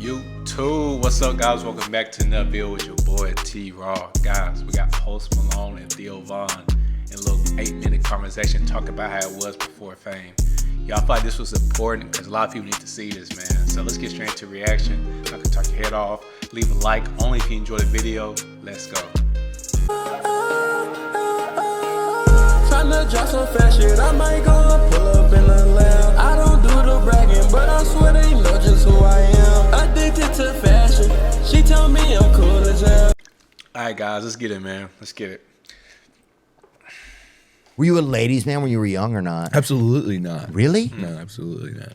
YouTube, what's up, guys? Welcome back to another video with your boy T Raw. Guys, we got Post Malone and Theo Vaughn in a little 8-minute conversation talking about how it was before fame. Y'all feel like this was important because a lot of people need to see this, man. So let's get straight into reaction. I can talk your head off. Leave a like only if you enjoy the video. Let's go. Tryna drop some fast shit, I might go and pull up in the lab. I don't do the bragging, but I swear they know just who I am. Addicted to fashion, she tell me I'm cool as hell. Alright guys, let's get it, man. Let's get it. Were you a ladies' man when you were young or not? Absolutely not. Really? No, absolutely not.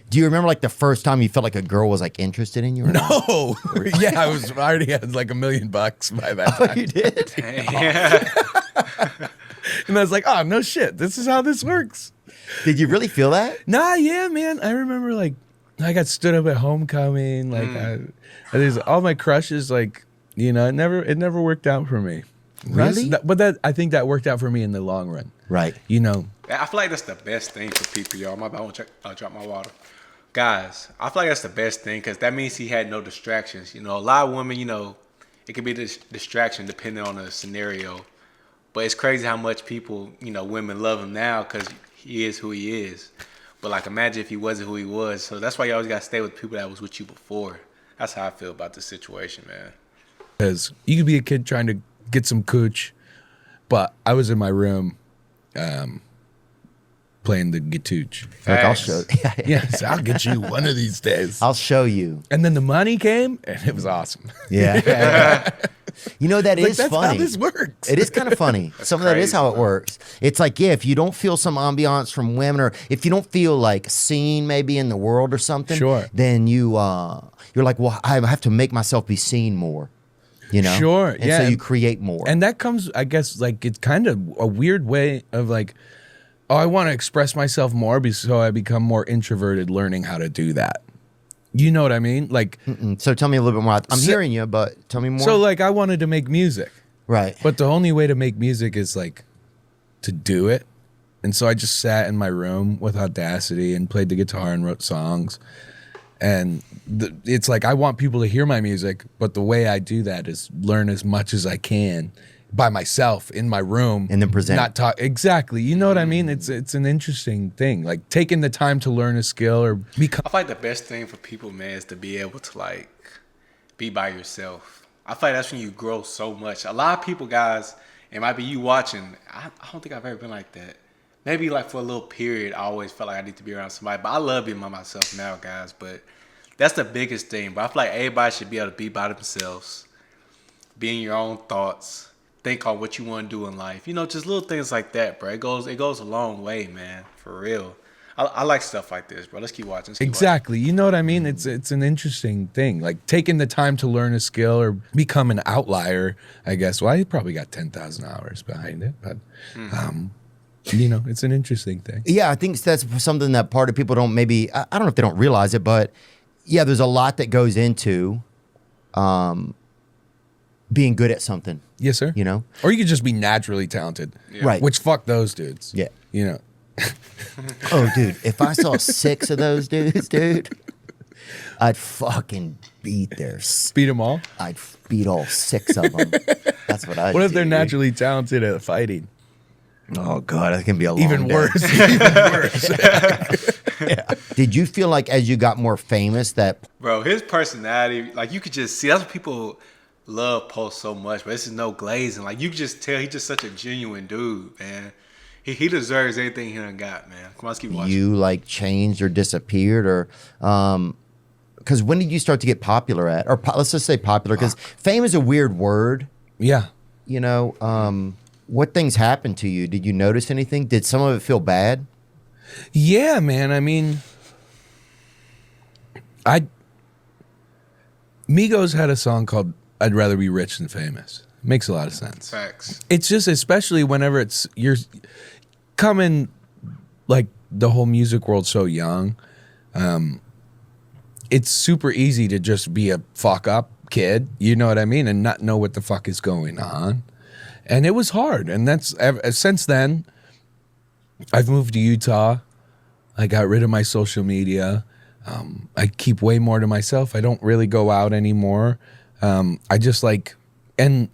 Do you remember like the first time you felt like a girl was like interested in you? Or not? No. Yeah, I already had like $1 million by that time. Oh, you did? Yeah. And I was like, oh, no shit. This is how this works. Did you really feel that? Nah, yeah, man. I remember like I got stood up at homecoming. Like all my crushes, like, you know, it never worked out for me. Really? But I think that worked out for me in the long run. Right. You know. I feel like that's the best thing for people, y'all. My bad, I want to drop my water. Guys, I feel like that's the best thing because that means he had no distractions. You know, a lot of women, you know, it could be a distraction depending on the scenario. But it's crazy how much people, you know, women love him now because he is who he is. But like, imagine if he wasn't who he was. So that's why you always got to stay with people that was with you before. That's how I feel about this situation, man. Because you could be a kid trying to get some cooch, but I was in my room playing the guitooch. Like, I'll show. Yes, I'll get you one of these days. I'll show you. And then the money came, and it was awesome. Yeah. You know, that is that's funny. how this works. It is kind of funny. Some of that is crazy, how it bro. works. It's like, yeah, if you don't feel some ambiance from women, or if you don't feel like seen maybe in the world or something, Sure. then you're like, well, I have to make myself be seen more. You know? Sure, and yeah. so you create more. And that comes, I guess, like it's kind of a weird way of like, oh, I want to express myself more, so I become more introverted, learning how to do that. You know what I mean? Like, So tell me a little bit more. I'm So- hearing you, but tell me more. so like I wanted to make music, right. but the only way to make music is like to do it. And so I just sat in my room with Audacity and played the guitar and wrote songs. And it's like I want people to hear my music, but the way I do that is learn as much as I can by myself in my room And then present. Not talk exactly. You know what I mean? It's an interesting thing, like taking the time to learn a skill or become. I feel like the best thing for people, man, is to be able to like be by yourself. I feel like that's when you grow so much. A lot of people, guys, it might be you watching. I don't think I've ever been like that. Maybe like for a little period, I always felt like I need to be around somebody. But I love being by myself now, guys. But that's the biggest thing. But I feel like everybody should be able to be by themselves, be in your own thoughts, think on what you want to do in life. You know, just little things like that, bro. It goes a long way, man. For real. I like stuff like this, bro. Let's keep watching. Exactly. You know what I mean? It's an interesting thing. Like taking the time to learn a skill or become an outlier, I guess. Well, I probably got 10,000 hours behind it, but you know, it's an interesting thing. Yeah, I think that's something that part of people don't maybe, I don't know if they don't realize it, but yeah, there's a lot that goes into being good at something. Yes, sir. You know? Or you could just be naturally talented. Yeah. Right. Which fuck those dudes. Yeah. You know. Oh, dude, if I saw 6 of those dudes, dude, I'd fucking beat their. Beat them all. I'd beat all 6 of them. That's what I'd What if do, they're dude. naturally talented at fighting? Oh, God, that can be a long Even day. worse. Even worse. Yeah. Did you feel like as you got more famous that Bro, his personality, like you could just see, that's what people love Post so much, but this is no glazing. Like you could just tell he's just such a genuine dude, man. He deserves everything he done got, man. Come on, let's keep watching. you like changed or disappeared or because when did you start to get popular at or let's just say popular because fame is a weird word, Yeah. you know. What things happened to you? Did you notice anything? Did some of it feel bad? Yeah, man. I mean, Migos had a song called "I'd Rather Be Rich Than Famous." Makes a lot of sense. Facts. It's just, especially whenever you're coming, like the whole music world so young, it's super easy to just be a fuck up kid. You know what I mean, and not know what the fuck is going on. And it was hard. And that's since then. I've moved to Utah. I got rid of my social media. I keep way more to myself. I don't really go out anymore. I just like, and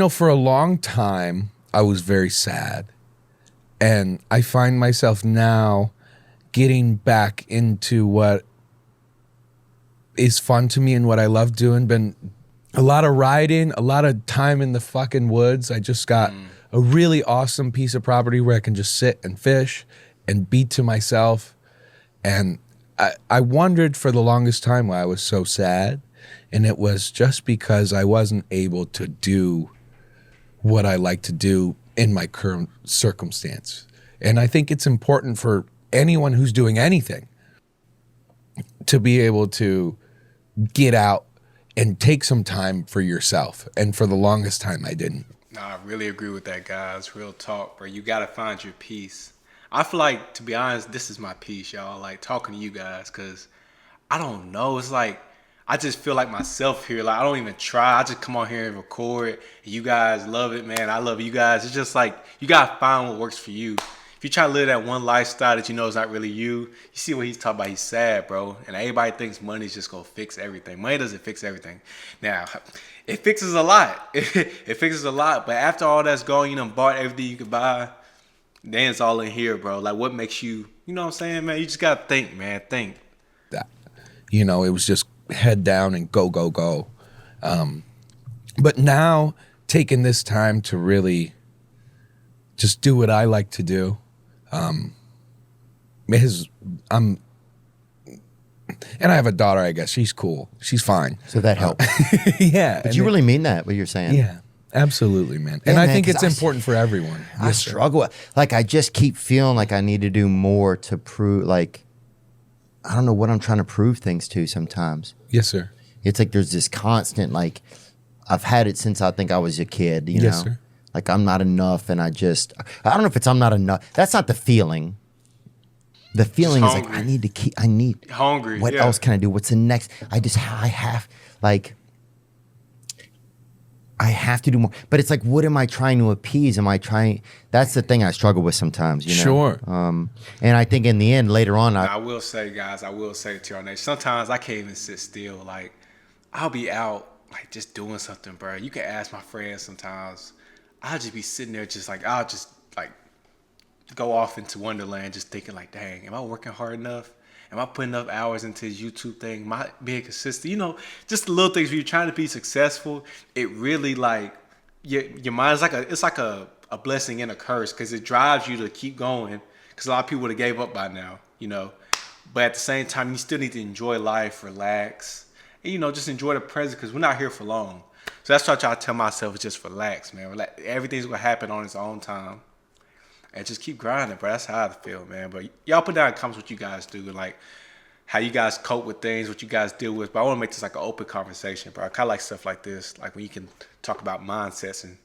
for a long time, I was very sad. And I find myself now getting back into what is fun to me and what I love doing. Been a lot of riding, a lot of time in the fucking woods. I just got a really awesome piece of property where I can just sit and fish and be to myself. And I wondered for the longest time why I was so sad. And it was just because I wasn't able to do what I like to do in my current circumstance. And I think it's important for anyone who's doing anything to be able to get out and take some time for yourself. And for the longest time, I didn't. No, I really agree with that, guys. Real talk, bro. You got to find your peace. I feel like, to be honest, this is my peace, y'all. Like, talking to you guys, because I don't know. It's like, I just feel like myself here. Like, I don't even try. I just come on here and record. And you guys love it, man. I love you guys. It's just like, you got to find what works for you. If you try to live that one lifestyle that you know is not really you see what he's talking about. He's sad, bro. And everybody thinks money's just going to fix everything. Money doesn't fix everything. Now, it fixes a lot. It fixes a lot. But after all that's gone, you done bought everything you could buy. Then it's all in here, bro. Like, what makes you, you know what I'm saying, man? You just got to think, man. Think. That, it was just head down and go, go, go. But now, taking this time to really just do what I like to do. And I have a daughter, I guess. She's cool. She's fine. So that helps. Yeah. But you really mean that, what you're saying? Yeah, absolutely, man. Yeah, and I man, think 'cause it's important for everyone. I Yes, sir. struggle. Like, I just keep feeling like I need to do more to prove, like, I don't know what I'm trying to prove things to sometimes. Yes, sir. It's like there's this constant, like, I've had it since I think I was a kid, you Yes, know? sir. Like, I'm not enough, and I don't know if it's I'm not enough. That's not the feeling. The feeling is like, hungry. I need, Hungry, what yeah. else can I do? What's the next? I have to do more. But it's like, what am I trying to appease? That's the thing I struggle with sometimes, you know? Sure. And I think in the end, later on, I will say, guys, to y'all, sometimes I can't even sit still. Like, I'll be out, like, just doing something, bro. You can ask my friends sometimes. I'll just be sitting there just like, I'll just, like, go off into Wonderland just thinking, like, dang, am I working hard enough? Am I putting enough hours into this YouTube thing? Am I being consistent? Just the little things. When you're trying to be successful, it really, like, your mind is like a blessing and a curse, because it drives you to keep going, because a lot of people would have gave up by now, But at the same time, you still need to enjoy life, relax, and, just enjoy the present, because we're not here for long. So that's what I try to tell myself, is just relax, man. Relax. Everything's going to happen on its own time. And just keep grinding, bro. That's how I feel, man. But y'all put down in the comments what you guys do, and, like, how you guys cope with things, what you guys deal with. But I want to make this like an open conversation, bro. I kind of like stuff like this, like when you can talk about mindsets and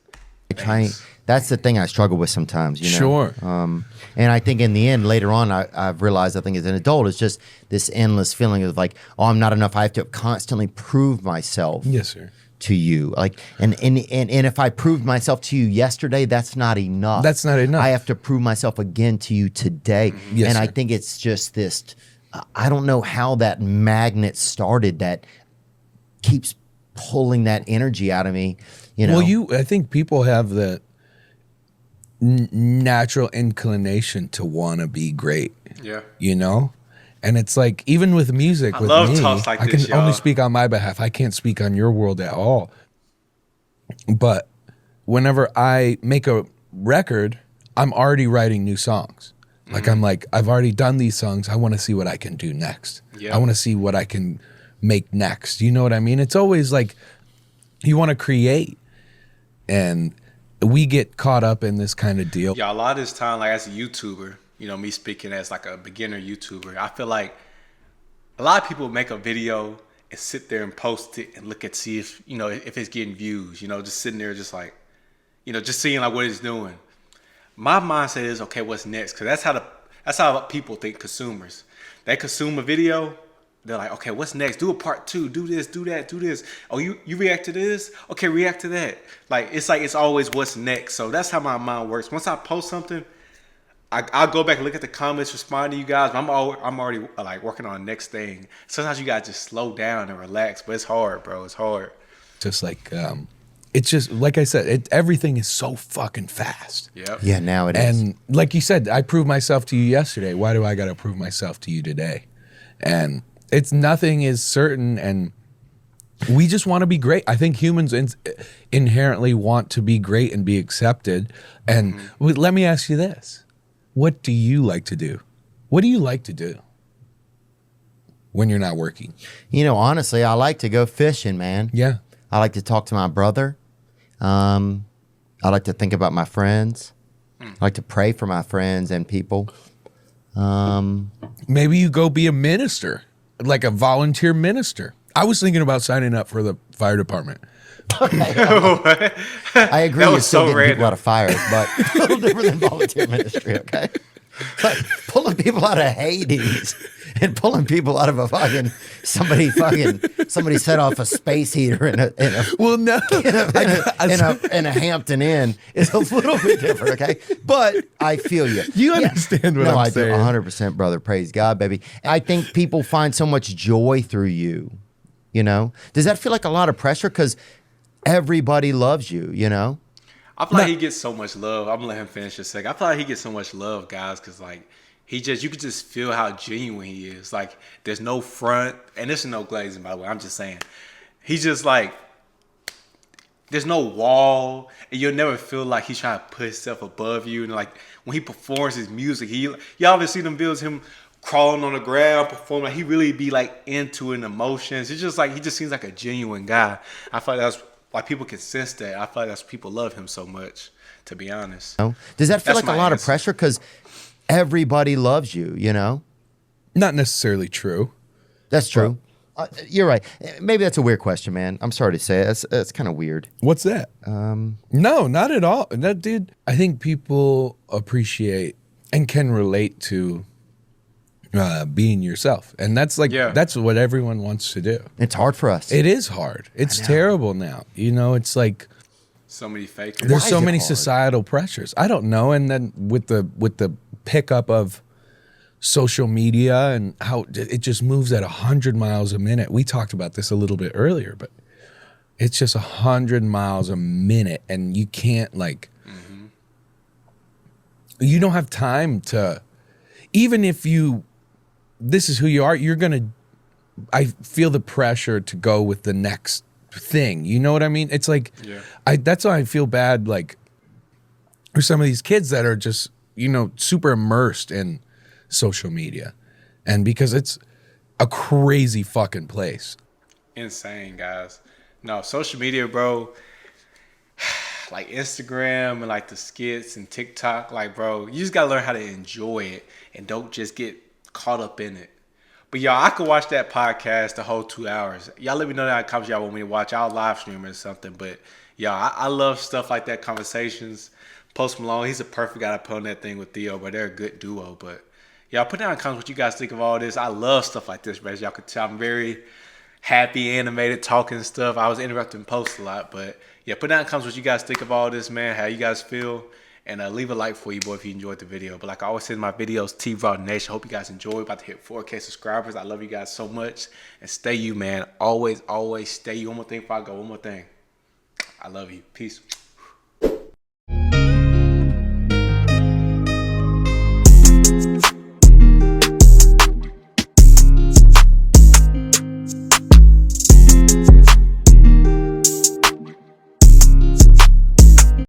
things. That's the thing I struggle with sometimes, Sure. And I think in the end, later on, I've realized, I think as an adult, it's just this endless feeling of like, oh, I'm not enough. I have to constantly prove myself. Yes, sir. To you, like, and if I proved myself to you yesterday, that's not enough. That's not enough. I have to prove myself again to you today. Yes, and sir. I think it's just this. I don't know how that magnet started that keeps pulling that energy out of me. Well, I think people have the natural inclination to want to be great. Yeah. And it's like, even with music, I with love me, talks like I can this, only y'all. speak on my behalf. I can't speak on your world at all. But whenever I make a record, I'm already writing new songs. Like, I'm like, I've already done these songs. I want to see what I can do next. Yeah. I want to see what I can make next. You know what I mean? It's always like, you want to create. And we get caught up in this kind of deal. Yeah, a lot of this time, like, as a YouTuber, me speaking as like a beginner YouTuber, I feel like a lot of people make a video and sit there and post it and look at, see if, if it's getting views, just sitting there just like, just seeing like what it's doing. My mindset is, okay, what's next? Because that's how people think, consumers. They consume a video, they're like, okay, what's next? Do a part 2, do this, do that, do this. Oh, you react to this? Okay, react to that. Like it's always what's next. So that's how my mind works. Once I post something, I'll go back and look at the comments, respond to you guys. I'm already like working on the next thing. Sometimes you gotta just slow down and relax, but it's hard, bro. It's hard. Just like it's just like I said, everything is so fucking fast. Yep. Yeah, now it is. And like you said, I proved myself to you yesterday. Why do I got to prove myself to you today? And it's nothing is certain, and we just want to be great. I think humans inherently want to be great and be accepted. And let me ask you this. What do you like to do? What do you like to do when you're not working? You know, honestly, I like to go fishing, man. Yeah. I like to talk to my brother. I like to think about my friends. I like to pray for my friends and people. Maybe you go be a minister, like a volunteer minister. I was thinking about signing up for the fire department. I agree. That You're was still so getting random. people out of fires, but a little different than volunteer ministry. Okay, it's like pulling people out of Hades and pulling people out of a somebody set off a space heater in a Well, no. in a Hampton Inn is a little bit different. Okay, but I feel you. You understand what I'm I saying. do 100%, brother. Praise God, baby. I think people find so much joy through you. You know, does that feel like a lot of pressure? Because everybody loves you, you know? I feel like he gets so much love. I'm gonna let him finish a second. I feel like he gets so much love, guys, because like you could just feel how genuine he is. Like there's no front, and there's no glazing, by the way. I'm just saying, he's just like there's no wall, and you'll never feel like he's trying to put himself above you. And like when he performs his music, y'all ever see them videos him crawling on the ground, performing? Like, he really be like into it, emotions. It's just like he just seems like a genuine guy. I feel like that's why people can sense that. I feel like that's people love him so much, to be honest. Does that feel That's like a my lot of answer. pressure? Because everybody loves you, you know? Not necessarily true. That's true. You're right. Maybe that's a weird question, man. I'm sorry to say it. That's kind of weird. What's that? No, not at all. That dude, I think people appreciate and can relate to being yourself, and that's like that's what everyone wants to do. It's hard for us. It is hard. It's terrible now. You know, it's like So many fakers. there's Why so is it many hard? societal pressures. I don't know. And then with the pickup of social media and how it just moves at 100 miles a minute. We talked about this a little bit earlier, but it's just 100 miles a minute, and you can't you don't have time to, even if this is who you are, I feel the pressure to go with the next thing. You know what I mean? It's like, that's why I feel bad, like, for some of these kids that are just, super immersed in social media. And because it's a crazy fucking place. Insane, guys. No, social media, bro. Like Instagram and like the skits and TikTok, like, bro, you just gotta learn how to enjoy it and don't just get caught up in it. But y'all, I could watch that podcast the whole 2 hours. Y'all let me know that comments y'all want me to watch. I'll live stream it or something. But y'all, I love stuff like that, conversations. Post Malone, he's a perfect guy to put on that thing with Theo, but they're a good duo. But y'all, put down in the comments what you guys think of all this. I love stuff like this, man. As y'all can tell, I'm very happy, animated, talking stuff. I was interrupting posts a lot, but yeah, put down in the comments what you guys think of all this, man. How you guys feel, and leave a like for you, boy, if you enjoyed the video. But like I always say in my videos, Vaughn Nation. Hope you guys enjoy. About to hit 4K subscribers. I love you guys so much, and stay you, man. Always, always stay you. One more thing before I go. One more thing. I love you. Peace.